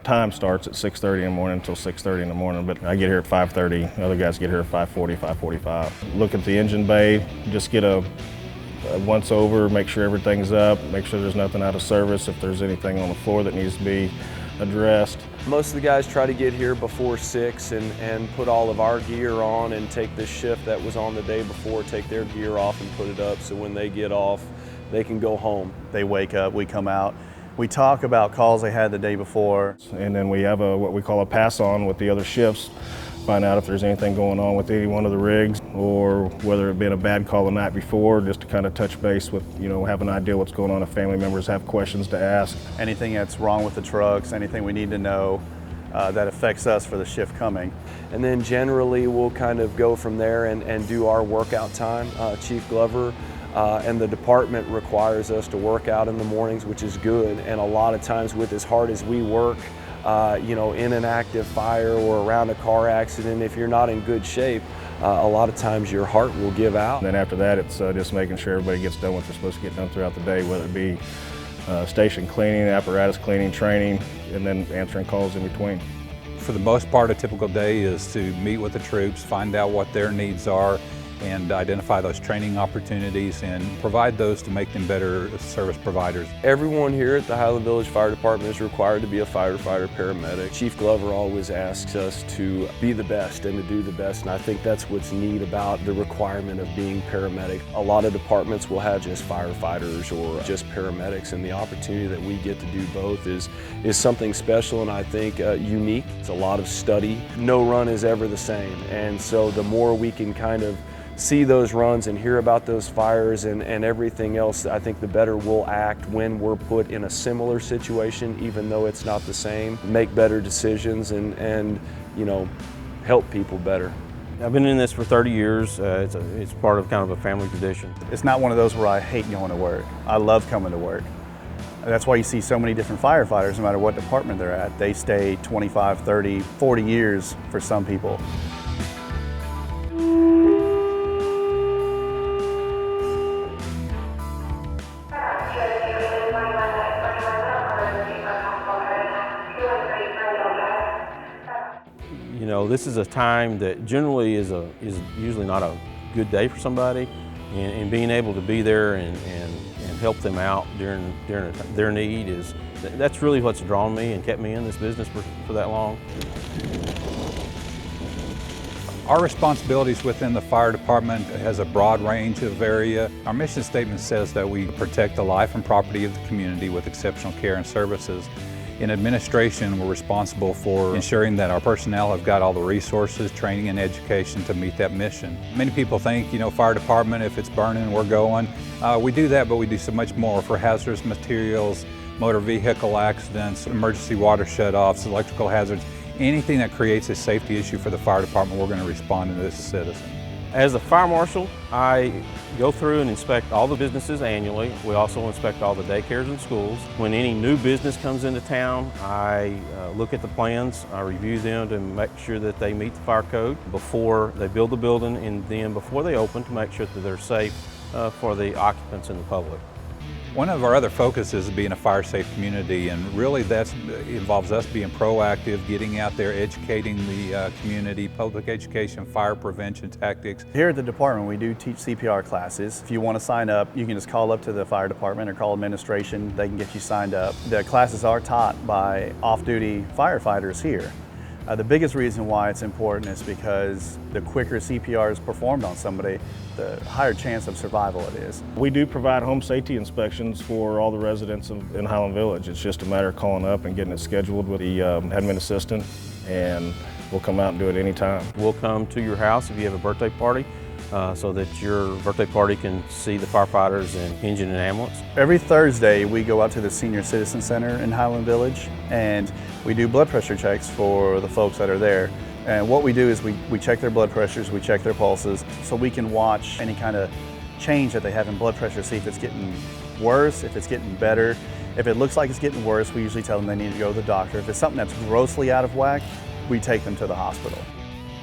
time starts at 6:30 in the morning until 6:30 in the morning, but I get here at 5:30. Other guys get here at 5:40, 5:45. Look at the engine bay, just get a once over, make sure everything's up, make sure there's nothing out of service, if there's anything on the floor that needs to be addressed. Most of the guys try to get here before 6 and put all of our gear on and take this shift that was on the day before, take their gear off and put it up so when they get off, they can go home. They wake up, we come out, we talk about calls they had the day before. And then we have what we call a pass on with the other shifts, find out if there's anything going on with any one of the rigs or whether it been a bad call the night before, just to kind of touch base with, have an idea what's going on if family members have questions to ask. Anything that's wrong with the trucks, anything we need to know that affects us for the shift coming. And then generally we'll kind of go from there and do our workout time. Chief Glover and the department requires us to work out in the mornings, which is good. And a lot of times with as hard as we work, in an active fire or around a car accident, if you're not in good shape, a lot of times your heart will give out. And then after that, it's just making sure everybody gets done what they're supposed to get done throughout the day, whether it be station cleaning, apparatus cleaning, training, and then answering calls in between. For the most part, a typical day is to meet with the troops, find out what their needs are, and identify those training opportunities and provide those to make them better service providers. Everyone here at the Highland Village Fire Department is required to be a firefighter paramedic. Chief Glover always asks us to be the best and to do the best, and I think that's what's neat about the requirement of being paramedic. A lot of departments will have just firefighters or just paramedics, and the opportunity that we get to do both is something special and I think unique. It's a lot of study. No run is ever the same, and so the more we can kind of see those runs and hear about those fires and everything else, I think the better we'll act when we're put in a similar situation, even though it's not the same. Make better decisions and help people better. I've been in this for 30 years. It's part of kind of a family tradition. It's not one of those where I hate going to work. I love coming to work. That's why you see so many different firefighters, no matter what department they're at. They stay 25, 30, 40 years for some people. This is a time that generally is usually not a good day for somebody, and being able to be there and help them out during their need that's really what's drawn me and kept me in this business for that long. Our responsibilities within the fire department has a broad range of area. Our mission statement says that we protect the life and property of the community with exceptional care and services. In administration, we're responsible for ensuring that our personnel have got all the resources, training, and education to meet that mission. Many people think, fire department, if it's burning, we're going. We do that, but we do so much more for hazardous materials, motor vehicle accidents, emergency water shutoffs, electrical hazards. Anything that creates a safety issue for the fire department, we're going to respond to this as a citizen. As a fire marshal, I go through and inspect all the businesses annually. We also inspect all the daycares and schools. When any new business comes into town, I look at the plans, I review them to make sure that they meet the fire code before they build the building, and then before they open to make sure that they're safe for the occupants and the public. One of our other focuses is being a fire-safe community, and really that involves us being proactive, getting out there, educating the community, public education, fire prevention tactics. Here at the department, we do teach CPR classes. If you want to sign up, you can just call up to the fire department or call administration. They can get you signed up. The classes are taught by off-duty firefighters here. The biggest reason why it's important is because the quicker CPR is performed on somebody, the higher chance of survival it is. We do provide home safety inspections for all the residents in Highland Village. It's just a matter of calling up and getting it scheduled with the admin assistant, and we'll come out and do it anytime. We'll come to your house if you have a birthday party, so that your birthday party can see the firefighters and engine and ambulance. Every Thursday we go out to the Senior Citizen Center in Highland Village, and we do blood pressure checks for the folks that are there. And what we do is we check their blood pressures, we check their pulses, so we can watch any kind of change that they have in blood pressure, see if it's getting worse, if it's getting better. If it looks like it's getting worse, we usually tell them they need to go to the doctor. If it's something that's grossly out of whack, we take them to the hospital.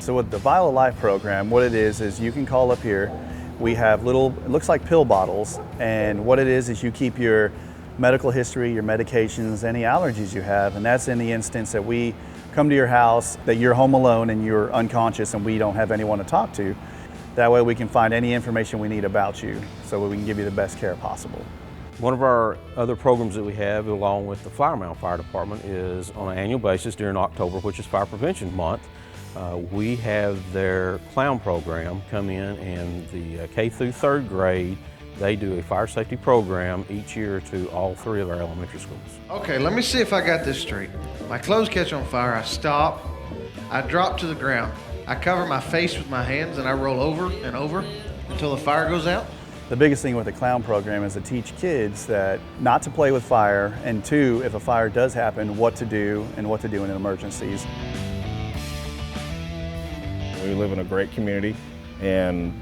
So with the Vial of Life program, what it is you can call up here. We have little, it looks like pill bottles, and what it is you keep your medical history, your medications, any allergies you have, and that's in the instance that we come to your house, that you're home alone and you're unconscious and we don't have anyone to talk to. That way we can find any information we need about you so we can give you the best care possible. One of our other programs that we have, along with the Flower Mound Fire Department, is on an annual basis during October, which is Fire Prevention Month. We have their clown program come in the K through 3rd grade. They do a fire safety program each year to all 3 of our elementary schools. Okay, let me see if I got this straight. My clothes catch on fire, I stop, I drop to the ground. I cover my face with my hands and I roll over and over until the fire goes out. The biggest thing with the clown program is to teach kids that not to play with fire, and 2, if a fire does happen, what to do and what to do in emergencies. We live in a great community, and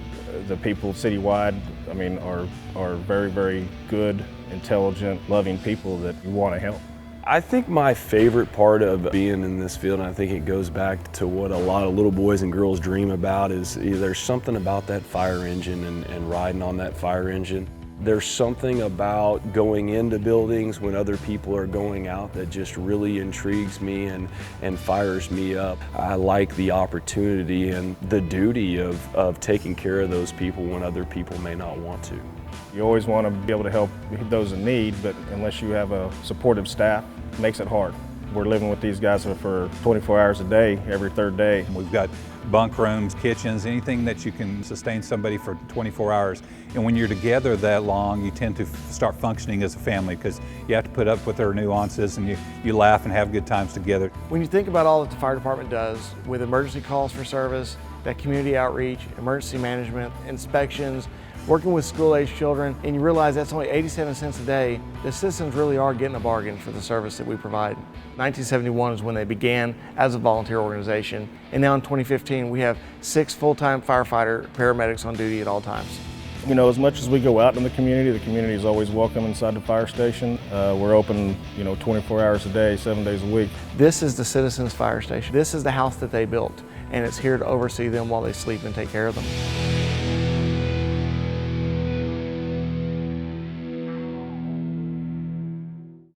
the people citywide, I mean, are very, very good, intelligent, loving people that you want to help. I think my favorite part of being in this field, and I think it goes back to what a lot of little boys and girls dream about, is there's something about that fire engine and riding on that fire engine. There's something about going into buildings when other people are going out that just really intrigues me and fires me up. I like the opportunity and the duty of taking care of those people when other people may not want to. You always want to be able to help those in need, but unless you have a supportive staff, it makes it hard. We're living with these guys for 24 hours a day, every 3rd day. We've got bunk rooms, kitchens, anything that you can sustain somebody for 24 hours. And when you're together that long, you tend to start functioning as a family because you have to put up with their nuances and you laugh and have good times together. When you think about all that the fire department does with emergency calls for service, that community outreach, emergency management, inspections, working with school-aged children, and you realize that's only 87 cents a day, the citizens really are getting a bargain for the service that we provide. 1971 is when they began as a volunteer organization, and now in 2015 we have 6 full-time firefighter paramedics on duty at all times. You know, as much as we go out in the community is always welcome inside the fire station. We're open, 24 hours a day, 7 days a week. This is the citizens' fire station. This is the house that they built, and it's here to oversee them while they sleep and take care of them.